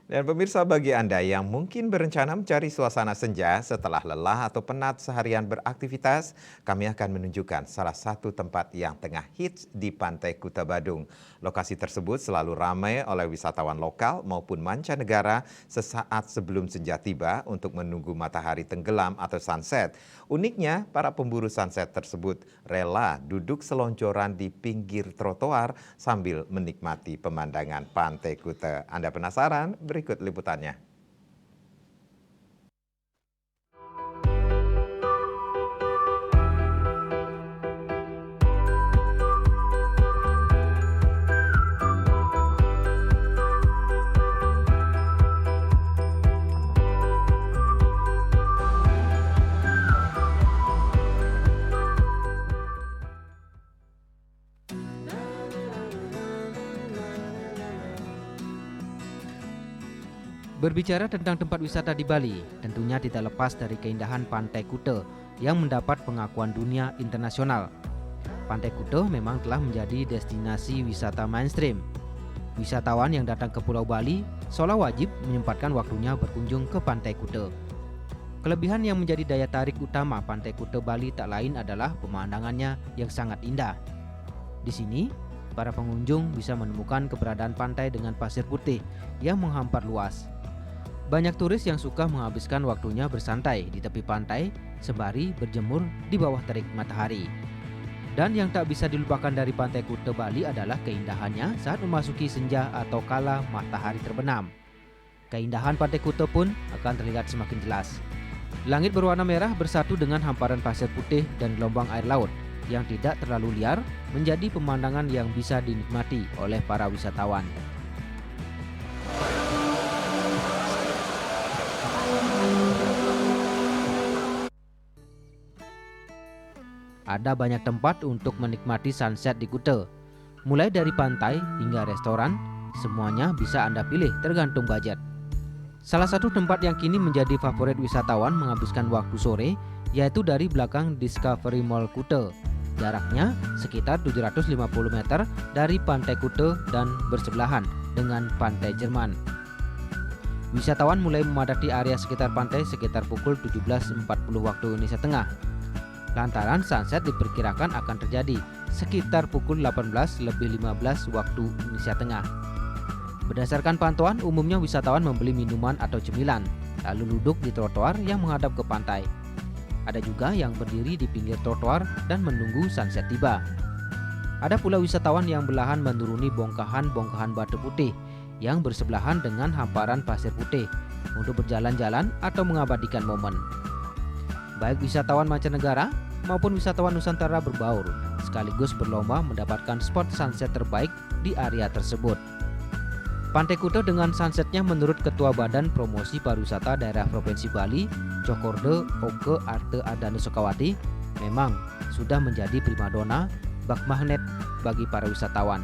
Dan pemirsa, bagi Anda yang mungkin berencana mencari suasana senja setelah lelah atau penat seharian beraktivitas, kami akan menunjukkan salah satu tempat yang tengah hits di Pantai Kuta Badung. Lokasi tersebut selalu ramai oleh wisatawan lokal maupun mancanegara sesaat sebelum senja tiba untuk menunggu matahari tenggelam atau sunset. Uniknya, para pemburu sunset tersebut rela duduk selonjoran di pinggir trotoar sambil menikmati pemandangan Pantai Kuta. Anda penasaran? Berikut liputannya. Berbicara tentang tempat wisata di Bali, tentunya tidak lepas dari keindahan Pantai Kuta yang mendapat pengakuan dunia internasional. Pantai Kuta memang telah menjadi destinasi wisata mainstream. Wisatawan yang datang ke Pulau Bali seolah wajib menyempatkan waktunya berkunjung ke Pantai Kuta. Kelebihan yang menjadi daya tarik utama Pantai Kuta Bali tak lain adalah pemandangannya yang sangat indah. Di sini, para pengunjung bisa menemukan keberadaan pantai dengan pasir putih yang menghampar luas. Banyak turis yang suka menghabiskan waktunya bersantai di tepi pantai sembari berjemur di bawah terik matahari. Dan yang tak bisa dilupakan dari Pantai Kuta Bali adalah keindahannya saat memasuki senja atau kala matahari terbenam. Keindahan Pantai Kuta pun akan terlihat semakin jelas. Langit berwarna merah bersatu dengan hamparan pasir putih dan gelombang air laut yang tidak terlalu liar menjadi pemandangan yang bisa dinikmati oleh para wisatawan. Ada banyak tempat untuk menikmati sunset di Kuta. Mulai dari pantai hingga restoran, semuanya bisa Anda pilih tergantung budget. Salah satu tempat yang kini menjadi favorit wisatawan menghabiskan waktu sore yaitu dari belakang Discovery Mall Kuta. Jaraknya sekitar 750 meter dari Pantai Kuta dan bersebelahan dengan Pantai Jerman. Wisatawan mulai memadati area sekitar pantai sekitar pukul 17.40 waktu Indonesia Tengah. Lantaran sunset diperkirakan akan terjadi sekitar pukul 18:15 waktu Indonesia Tengah. Berdasarkan pantauan, umumnya wisatawan membeli minuman atau cemilan, lalu duduk di trotoar yang menghadap ke pantai. Ada juga yang berdiri di pinggir trotoar dan menunggu sunset tiba. Ada pula wisatawan yang belahan menuruni bongkahan-bongkahan batu putih yang bersebelahan dengan hamparan pasir putih untuk berjalan-jalan atau mengabadikan momen. Baik wisatawan mancanegara maupun wisatawan Nusantara berbaur, sekaligus berlomba mendapatkan spot sunset terbaik di area tersebut. Pantai Kuta dengan sunsetnya menurut Ketua Badan Promosi Pariwisata Daerah Provinsi Bali, Cokorde Oke Arte Ardani Sukawati, memang sudah menjadi primadona bak magnet bagi para wisatawan.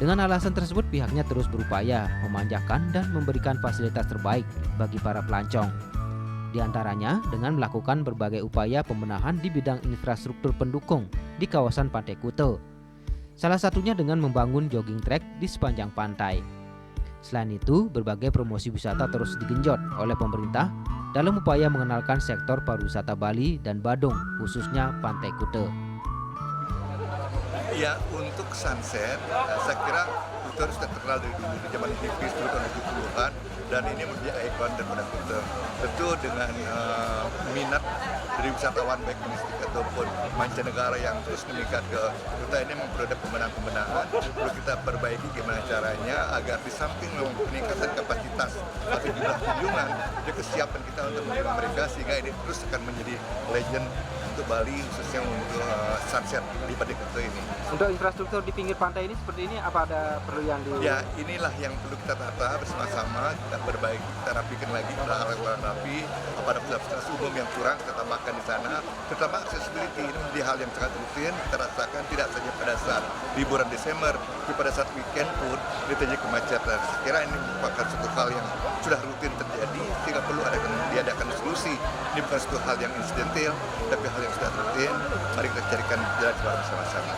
Dengan alasan tersebut, pihaknya terus berupaya memanjakan dan memberikan fasilitas terbaik bagi para pelancong. Di antaranya dengan melakukan berbagai upaya pembenahan di bidang infrastruktur pendukung di kawasan Pantai Kuta. Salah satunya dengan membangun jogging track di sepanjang pantai. Selain itu, berbagai promosi wisata terus digenjot oleh pemerintah dalam upaya mengenalkan sektor pariwisata Bali dan Badung, khususnya Pantai Kuta. Ya, untuk sunset, saya kira Kuta sudah terkenal dari dulu, di zaman hippies dulu tahun 70-an, dan ini menjadi ikon daripada Kuta. Tentu dengan minat dari wisatawan baik domestik ataupun mancanegara yang terus meningkat ke Kuta, ini memperlu ada pembenahan. Perlu kita perbaiki gimana caranya agar di samping peningkatan kapasitas atau jumlah kunjungan, juga kesiapan kita untuk menerima mereka sehingga ini terus akan menjadi legend untuk Bali, khususnya untuk sunset di Pantai Kuta ini. Untuk infrastruktur di pinggir pantai ini seperti ini, apa ada perlu yang Ya, inilah yang perlu kita tata bersama-sama, kita perbaiki, kita rapikan lagi, kita alat-alat rapi, pada fasilitas umum yang kurang kita tambahkan di sana, terutama accessibility ini menjadi hal yang sangat rutin kita rasakan tidak saja pada saat liburan Desember, tapi pada saat weekend pun ini terjadi kemacetan. Saya kira ini merupakan suatu hal yang sudah rutin terjadi, sehingga perlu diadakan solusi. Ini bukan suatu hal yang insidental, tapi hal yang sudah rutin. Mari kita carikan jalan keluar bersama-sama.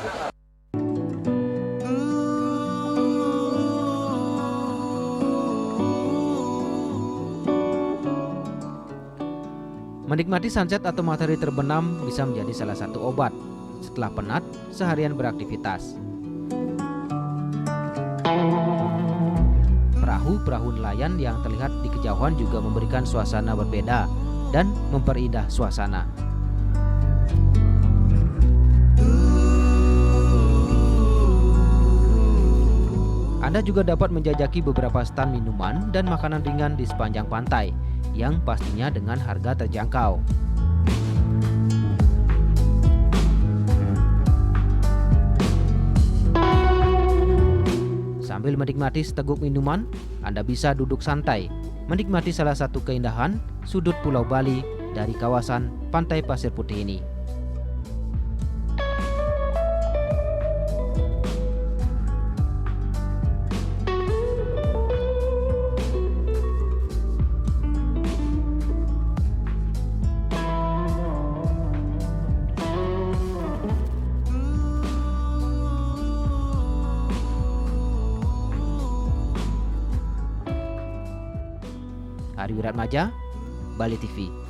Menikmati sunset atau matahari terbenam bisa menjadi salah satu obat setelah penat seharian beraktivitas. Perahu-perahu nelayan yang terlihat di kejauhan juga memberikan suasana berbeda dan memperindah suasana. Anda juga dapat menjajaki beberapa stand minuman dan makanan ringan di sepanjang pantai, yang pastinya dengan harga terjangkau. Sambil menikmati seteguk minuman, Anda bisa duduk santai, menikmati salah satu keindahan sudut Pulau Bali dari kawasan Pantai Pasir Putih ini. Ari Wiratmaja, Bali TV.